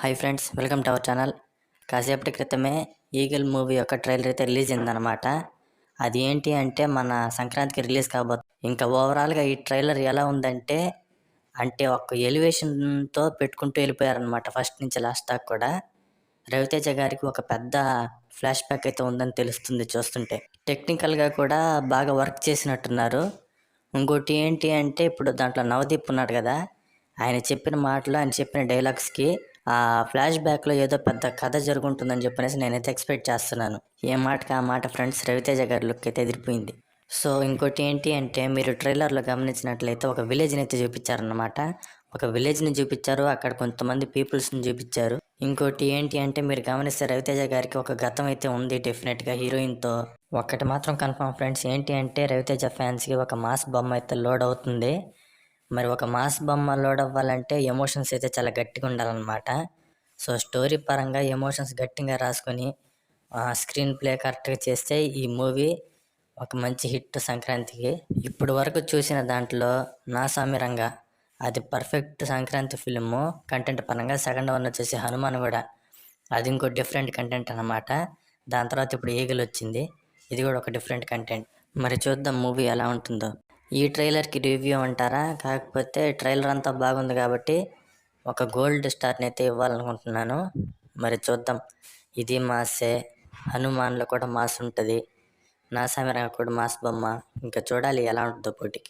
Hi friends, welcome to our channel. కాసేపటి క్రితమే eagle movie యొక్క ట్రైలర్ అయితే రిలీజ్ అయిందనమాట. అది ఏంటి అంటే మన సంక్రాంతికి రిలీజ్ కాబోతుంది. ఇంకా ఓవరాల్గా ఈ ట్రైలర్ ఎలా ఉందంటే ఒక ఎలివేషన్తో పెట్టుకుంటూ వెళ్ళిపోయారనమాట. ఫస్ట్ నుంచి లాస్ట్ దాకా కూడా రవితేజ గారికి ఒక పెద్ద ఫ్లాష్ బ్యాక్ అయితే ఉందని తెలుస్తుంది చూస్తుంటే. టెక్నికల్గా కూడా బాగా వర్క్ చేసినట్టున్నారు. ఇంకోటి ఏంటి అంటే ఇప్పుడు దాంట్లో నవదీప్ ఉన్నాడు కదా, ఆయన చెప్పిన మాటలు, ఆయన చెప్పిన డైలాగ్స్కి ఆ ఫ్లాష్ బ్యాక్లో ఏదో పెద్ద కథ జరుగుంటుందని చెప్పనేసి నేనైతే ఎక్స్పెక్ట్ చేస్తున్నాను. ఏ మాటకి ఆ మాట ఫ్రెండ్స్, రవితేజ గారి లుక్ అయితే ఎదిరిపోయింది. సో ఇంకోటి ఏంటి అంటే మీరు ట్రైలర్లో గమనించినట్లయితే ఒక విలేజ్ని అయితే చూపించారనమాట. ఒక విలేజ్ని చూపించారు, అక్కడ కొంతమంది పీపుల్స్ని చూపించారు. ఇంకోటి ఏంటి అంటే మీరు గమనిస్తే రవితేజ గారికి ఒక గతం అయితే ఉంది డెఫినెట్గా హీరోయిన్తో. ఒక్కటి మాత్రం కన్ఫర్మ్ ఫ్రెండ్స్, ఏంటి అంటే రవితేజ ఫ్యాన్స్కి ఒక మాస్ బొమ్మ అయితే లోడ్ అవుతుంది. మరి ఒక మాస్ బొమ్మ లోడ్ అవ్వాలంటే ఎమోషన్స్ అయితే చాలా గట్టిగా ఉండాలన్నమాట. సో స్టోరీ పరంగా ఎమోషన్స్ గట్టిగా రాసుకొని స్క్రీన్ ప్లే కరెక్ట్గా చేస్తే ఈ మూవీ ఒక మంచి హిట్ సంక్రాంతికి. ఇప్పుడు వరకు చూసిన దాంట్లో నా సామిరంగా అది పర్ఫెక్ట్ సంక్రాంతి ఫిలిము కంటెంట్ పరంగా. సెకండ్ వన్ వచ్చేసి హనుమాన్ కూడా, అది ఇంకో డిఫరెంట్ కంటెంట్ అన్నమాట. దాని తర్వాత ఇప్పుడు ఈగల్ వచ్చింది, ఇది కూడా ఒక డిఫరెంట్ కంటెంట్. మరి చూద్దాం మూవీ ఎలా ఉంటుందో. ఈ ట్రైలర్కి రివ్యూ అంటారా, కాకపోతే ట్రైలర్ అంతా బాగుంది కాబట్టి ఒక గోల్డ్ స్టార్ని అయితే ఇవ్వాలనుకుంటున్నాను. మరి చూద్దాం, ఇది మాసే, హనుమాన్లో కూడా మాస్ ఉంటుంది, నా సమీరంగా కూడా మాస్ బొమ్మ. ఇంకా చూడాలి ఎలా ఉంటుందో పోటీకి.